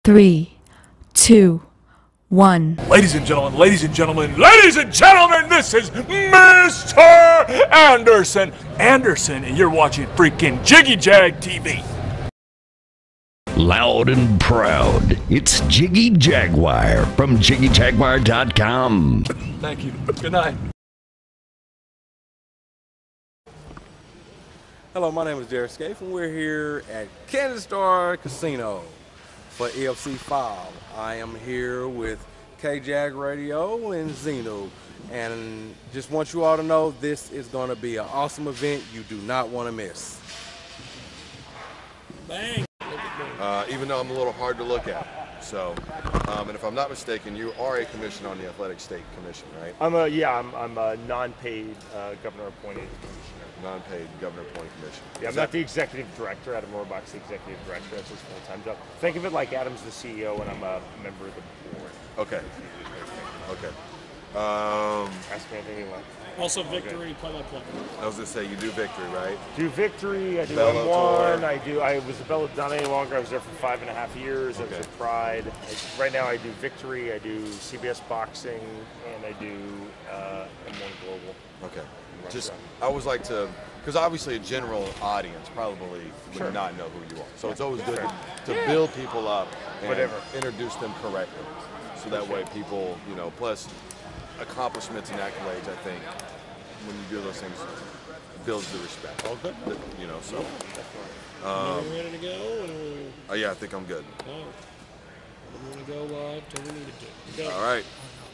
3, 2, 1. Ladies and gentlemen, ladies and gentlemen, ladies and gentlemen, this is Mr. Anderson. Anderson, and you're watching freaking Jiggy Jag TV. Loud and proud, it's Jiggy Jaguar from JiggyJaguar.com. Thank you. Good night. Hello, my name is Derek Scaife, and we're here at Kansas Star Casino for EFC 5. I am here with K-Jag Radio and Zeno, and just want you all to know this is going to be an awesome event you do not want to miss. Bang. Even though I'm a little hard to look at. So, and if I'm not mistaken, you are a commissioner on the Athletic State Commission, right? I'm a non-paid governor-appointed commissioner. Non-paid governor-appointed commission. Yeah, I'm not the executive director. Adam Rohrbach's the executive director. That's his full-time job. Think of it like Adam's the CEO and I'm a member of the board. Okay. Okay. Ask me anything you want. Also, Victory, play-by-play. I was gonna say you do Victory, right? Do Victory. I do Bellator. M1. I was a Bellator, not any longer. I was there for 5.5 years. Okay. I was a Pride. Right now, I do Victory. I do CBS Boxing, and I do M1 Global. Okay. Just, I always like to, because obviously a general audience probably Sure. would not know who you are. So it's always good to build people up and introduce them correctly. So that way people, you know, plus accomplishments and accolades, I think, when you do those things, builds the respect. All good. You know, so. You ready to go? Oh yeah, I think I'm good. Oh. I'm going to go live till we needed to. Go. All right.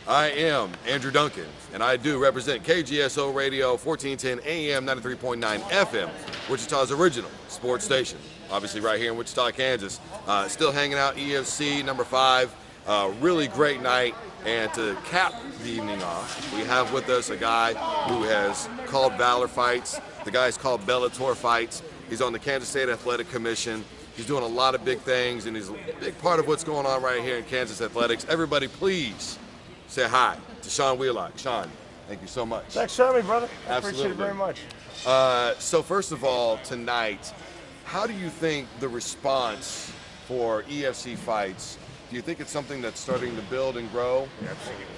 I am Andrew Duncan, and I do represent KGSO Radio, 1410 AM, 93.9 FM, Wichita's original sports station. Obviously right here in Wichita, Kansas. Still hanging out EFC number 5. Really great night. And to cap the evening off, we have with us a guy who has called Valor fights. The guy's called Bellator fights. He's on the Kansas State Athletic Commission. He's doing a lot of big things, and he's a big part of what's going on right here in Kansas athletics. Everybody, please say hi to Sean Wheelock. Sean, thank you so much. Thanks for having me, brother. I Absolutely. appreciate it very much. So first of all, tonight, how do you think the response for EFC fights, do you think it's something that's starting to build and grow?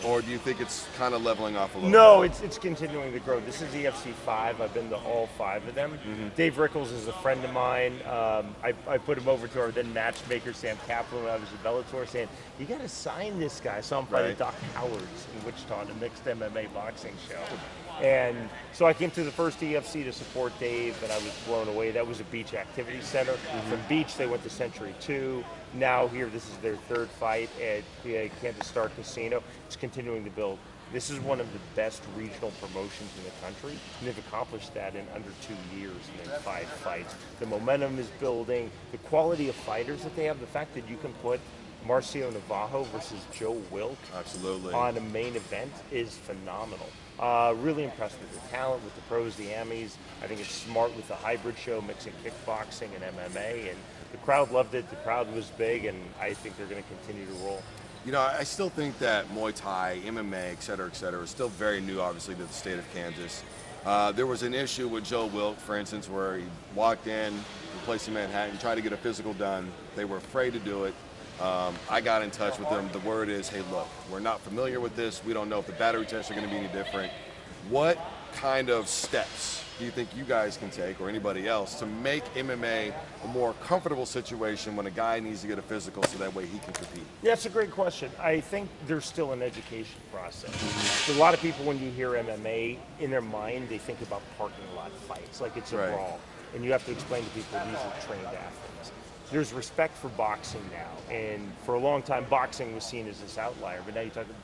Or do you think it's kind of leveling off a little bit? No, it's continuing to grow. This is EFC 5. I've been to all 5 of them. Dave Rickles is a friend of mine. I put him over to our then matchmaker, Sam Kaplan, when I was at Bellator, saying, you got to sign this guy. I saw him fight at Doc Howard's in Wichita, the mixed MMA boxing show. And so I came to the first EFC to support Dave, and I was blown away. That was a Beach Activity Center. From Beach, they went to Century 2. Now here, this is their 3rd fight at Kansas Star Casino. It's continuing to build. This is one of the best regional promotions in the country, and they've accomplished that in under 2 years and in 5 fights. The momentum is building. The quality of fighters that they have, the fact that you can put Marcio Navajo versus Joe Wilk on a main event is phenomenal. Really impressed with the talent, with the pros, the Amis. I think it's smart with the hybrid show, mixing kickboxing and MMA, and the crowd loved it. The crowd was big, and I think they're going to continue to roll. You know, I still think that Muay Thai, MMA, et cetera, is still very new, obviously, to the state of Kansas. There was an issue with Joe Wilk, for instance, where he walked in, the place in Manhattan, tried to get a physical done. They were afraid to do it. I got in touch with them. The word is, hey, look, we're not familiar with this. We don't know if the battery tests are going to be any different. What kind of steps do you think you guys can take, or anybody else, to make MMA a more comfortable situation when a guy needs to get a physical so that way he can compete? Yeah, that's a great question. I think there's still an education process. A lot of people, when you hear MMA, in their mind, they think about parking lot fights, like it's a brawl. And you have to explain to people these are trained athletes. There's respect for boxing now, and for a long time boxing was seen as this outlier, but now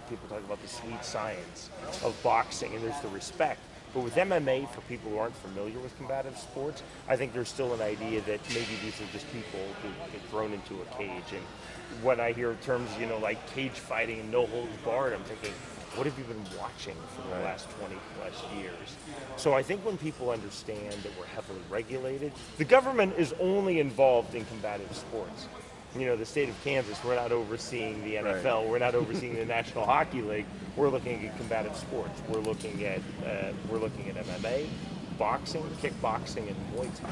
people talk about the sweet science of boxing, and there's the respect. But with MMA, for people who aren't familiar with combative sports, I think there's still an idea that maybe these are just people who get thrown into a cage. And when I hear terms, you know, like cage fighting and no holds barred, I'm thinking, what have you been watching for the last 20 plus years? So I think when people understand that we're heavily regulated, the government is only involved in combative sports. You know, the state of Kansas, we're not overseeing the NFL, we're not overseeing the National Hockey League. We're looking at combative sports. We're looking at MMA, boxing, kickboxing, and Muay Thai.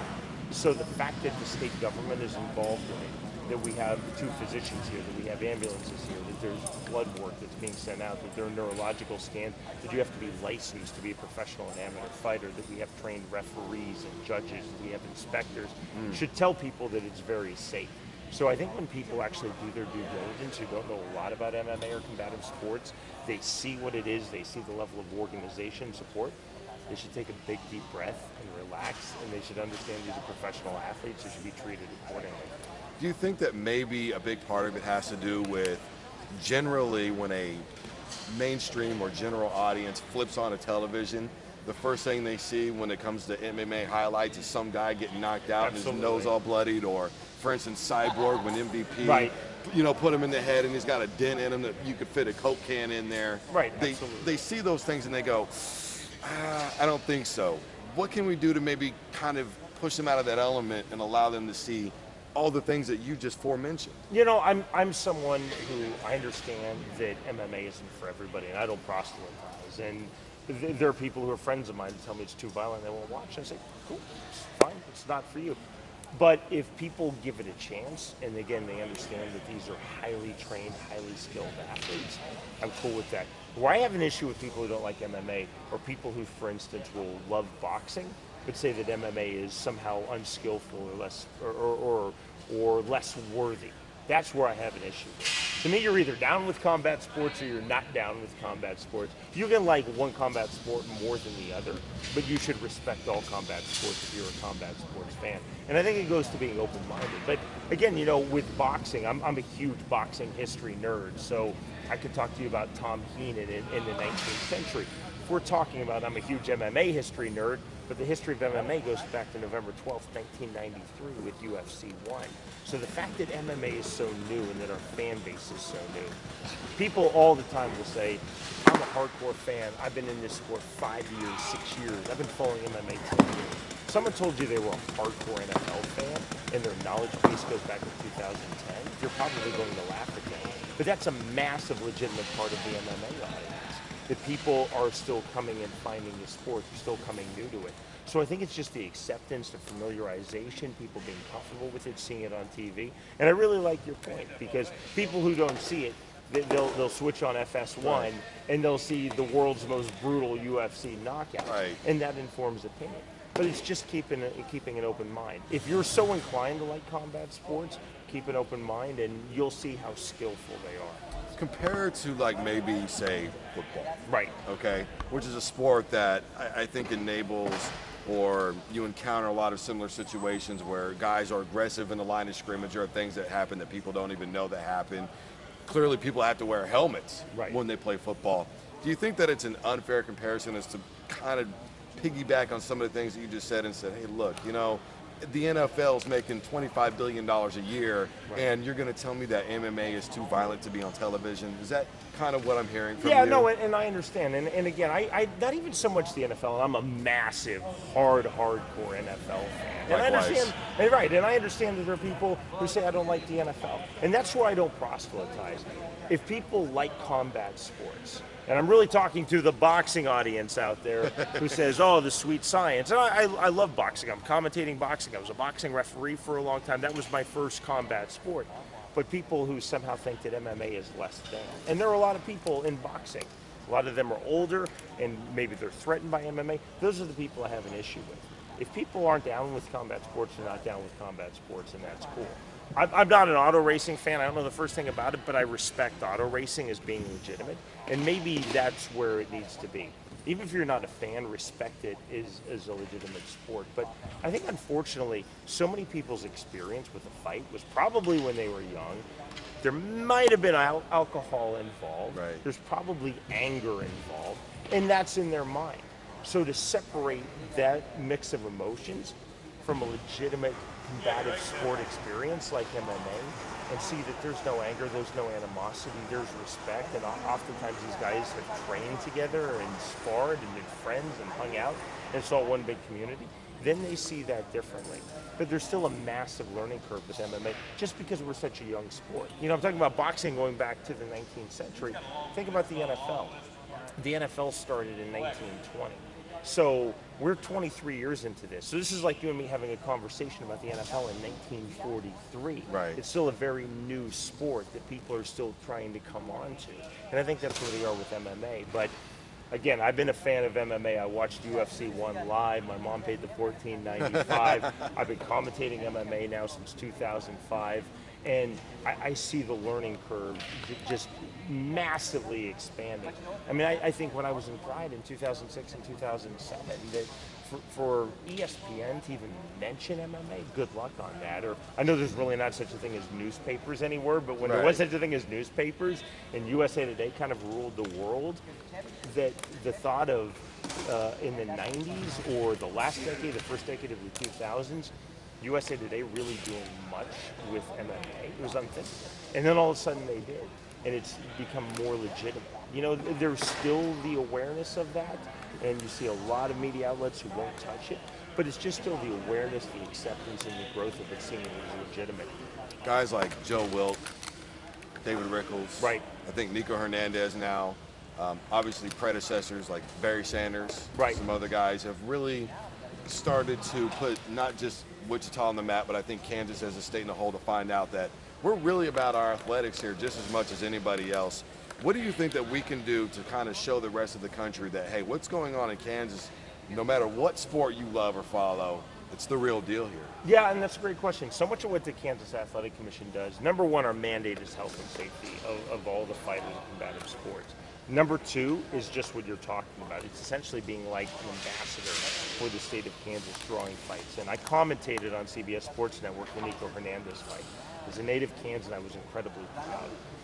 So the fact that the state government is involved in it that we have 2 physicians here, that we have ambulances here, that there's blood work that's being sent out, that there are neurological scans, that you have to be licensed to be a professional and amateur fighter, that we have trained referees and judges, that we have inspectors, should tell people that it's very safe. So I think when people actually do their due diligence, who don't know a lot about MMA or combative sports, they see what it is, they see the level of organization support, they should take a big deep breath and relax, and they should understand these are professional athletes who should be treated accordingly. Do you think that maybe a big part of it has to do with generally when a mainstream or general audience flips on a television, the first thing they see when it comes to MMA highlights is some guy getting knocked out and his nose all bloodied, or for instance Cyborg when MVP put him in the head and he's got a dent in him that you could fit a Coke can in there. They see those things and they go, I don't think so. What can we do to maybe kind of push them out of that element and allow them to see all the things that you just forementioned? I'm someone who, I understand that MMA isn't for everybody, and I don't proselytize. And there are people who are friends of mine who tell me it's too violent, they won't watch. And I say, cool, it's fine, it's not for you. But if people give it a chance, and again, they understand that these are highly trained, highly skilled athletes, I'm cool with that. Where I have an issue with people who don't like MMA are people who, for instance, will love boxing, but say that MMA is somehow unskillful or less or less worthy. That's where I have an issue. To me, you're either down with combat sports or you're not down with combat sports. You can like one combat sport more than the other, but you should respect all combat sports if you're a combat sports fan. And I think it goes to being open-minded. But again, with boxing, I'm a huge boxing history nerd, so I could talk to you about Tom Heenan in the 19th century. If we're talking about, I'm a huge MMA history nerd, but the history of MMA goes back to November 12th, 1993 with UFC 1. So the fact that MMA is so new and that our fan base is so new, people all the time will say, I'm a hardcore fan, I've been in this sport 5 years, 6 years, I've been following MMA 10 years. Someone told you they were a hardcore NFL fan and their knowledge base goes back to 2010, you're probably going to laugh at them. But that's a massive legitimate part of the MMA audience. That people are still coming and finding the sport, they're still coming new to it. So I think it's just the acceptance, the familiarization, people being comfortable with it, seeing it on TV. And I really like your point, because people who don't see it, they'll switch on FS1 and they'll see the world's most brutal UFC knockout, and that informs opinion. But it's just keeping an open mind. If you're so inclined to like combat sports, keep an open mind and you'll see how skillful they are. Compared to like maybe say football, right? Okay, which is a sport that I think enables, or you encounter a lot of similar situations where guys are aggressive in the line of scrimmage, or things that happen that people don't even know that happen. Clearly, people have to wear helmets when they play football. Do you think that it's an unfair comparison as to kind of piggyback on some of the things that you just said and said, hey, look, the NFL is making $25 billion a year, and you're going to tell me that MMA is too violent to be on television? Is that kind of what I'm hearing from you? Yeah, no, and I understand. And again, I not even so much the NFL. I'm a massive, hardcore NFL fan. And I understand, and I understand that there are people who say I don't like the NFL. And that's where I don't proselytize. If people like combat sports, and I'm really talking to the boxing audience out there who says, oh, the sweet science. And I love boxing. I'm commentating boxing. I was a boxing referee for a long time. That was my first combat sport. But people who somehow think that MMA is less than. And there are a lot of people in boxing. A lot of them are older, and maybe they're threatened by MMA. Those are the people I have an issue with. If people aren't down with combat sports, they're not down with combat sports, and that's cool. I'm not an auto racing fan. I don't know the first thing about it, but I respect auto racing as being legitimate, and maybe that's where it needs to be. Even if you're not a fan, respect it as a legitimate sport. But I think, unfortunately, so many people's experience with a fight was probably when they were young. There might have been alcohol involved. There's probably anger involved, and that's in their mind. So to separate that mix of emotions from a legitimate combative sport experience like MMA and see that there's no anger, there's no animosity, there's respect, and oftentimes these guys have trained together and sparred and been friends and hung out and saw one big community, then they see that differently. But there's still a massive learning curve with MMA just because we're such a young sport. I'm talking about boxing going back to the 19th century. Think about the NFL. The NFL started in 1920. So we're 23 years into this. So this is like you and me having a conversation about the NFL in 1943. Right. It's still a very new sport that people are still trying to come on to. And I think that's where they are with MMA. But again, I've been a fan of MMA. I watched UFC 1 live. My mom paid the $14.95. I've been commentating MMA now since 2005. And I see the learning curve just massively expanding. I mean, I think when I was in Pride in 2006 and 2007, that for ESPN to even mention MMA, good luck on that. Or I know there's really not such a thing as newspapers anymore, but when there was such a thing as newspapers and USA Today kind of ruled the world, that the thought of in the 90s or the last decade, the first decade of the 2000s, USA Today really doing much with MMA, it was unthinkable. And then all of a sudden they did, and it's become more legitimate. You know, there's still the awareness of that, and you see a lot of media outlets who won't touch it, but it's just still the awareness, the acceptance, and the growth of it seeing it as legitimate. Guys like Joe Wilk, David Rickles, Right. I think Nico Hernandez now, obviously predecessors like Barry Sanders, Right. some other guys have really started to put not just Wichita on the map, but I think Kansas as a state in the whole to find out that we're really about our athletics here just as much as anybody else. What do you think that we can do to kind of show the rest of the country that, hey, what's going on in Kansas, no matter what sport you love or follow, it's the real deal here? Yeah, and that's a great question. So much of what the Kansas Athletic Commission does, number one, our mandate is health and safety of all the fighting and combative sports. Number two is just what you're talking about. It's essentially being like an ambassador for the state of Kansas, drawing fights. And I commentated on CBS Sports Network the Nico Hernandez fight. As a native Kansan, I was incredibly proud.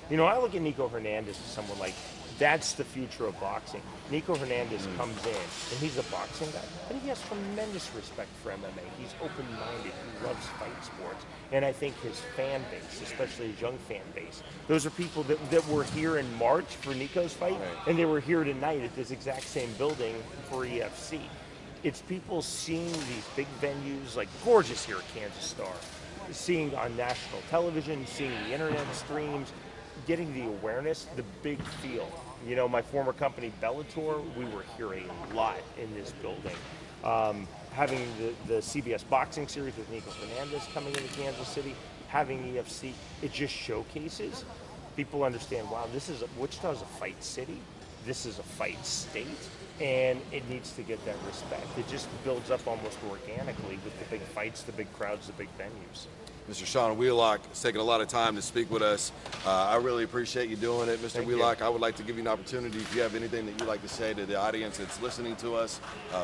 You know, I look at Nico Hernandez as someone like, that's the future of boxing. Nico Hernandez comes in, and he's a boxing guy, and he has tremendous respect for MMA. He's open-minded. He loves fight sports. And I think his fan base, especially his young fan base, those are people that were here in March for Nico's fight, and they were here tonight at this exact same building for EFC. It's people seeing these big venues, like gorgeous here at Kansas Star, seeing on national television, seeing the internet streams, getting the awareness, the big feel. You know, my former company, Bellator, we were here a lot in this building. Having the CBS boxing series with Nico Hernandez coming into Kansas City, having EFC, it just showcases. People understand, wow, Wichita's a fight city, this is a fight state, and it needs to get that respect. It just builds up almost organically with the big fights, the big crowds, the big venues. Mr. Sean Wheelock has taken a lot of time to speak with us. I really appreciate you doing it, Mr. Wheelock. I would like to give you an opportunity. If you have anything that you'd like to say to the audience that's listening to us,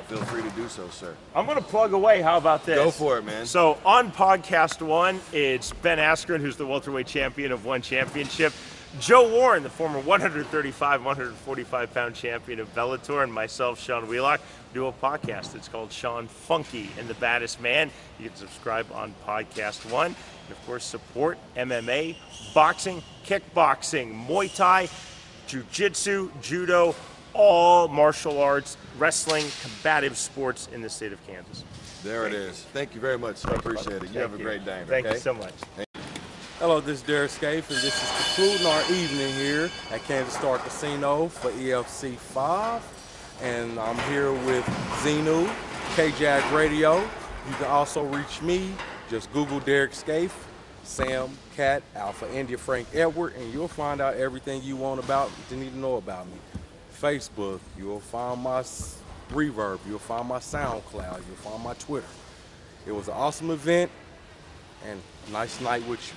feel free to do so, sir. I'm going to plug away. How about this? Go for it, man. So on podcast one, it's Ben Askren, who's the welterweight champion of one championship. Joe Warren, the former 135, 145-pound champion of Bellator, and myself, Sean Wheelock, do a podcast. It's called Sean Funky and the Baddest Man. You can subscribe on podcast one. And, of course, support MMA, boxing, kickboxing, Muay Thai, jiu-jitsu, judo, all martial arts, wrestling, combative sports in the state of Kansas. There it is. Thank you very much, sir. I appreciate it. You have a great day. Thank you so much. Hello, this is Derek Scaife, and this is concluding our evening here at Kansas Star Casino for EFC 5. And I'm here with Zenu, KJAG Radio. You can also reach me. Just Google Derek Scaife, Sam, Cat, Alpha India, Frank Edward, and you'll find out everything you want about to need to know about me. Facebook, you'll find my Reverb, you'll find my SoundCloud, you'll find my Twitter. It was an awesome event, and nice night with you.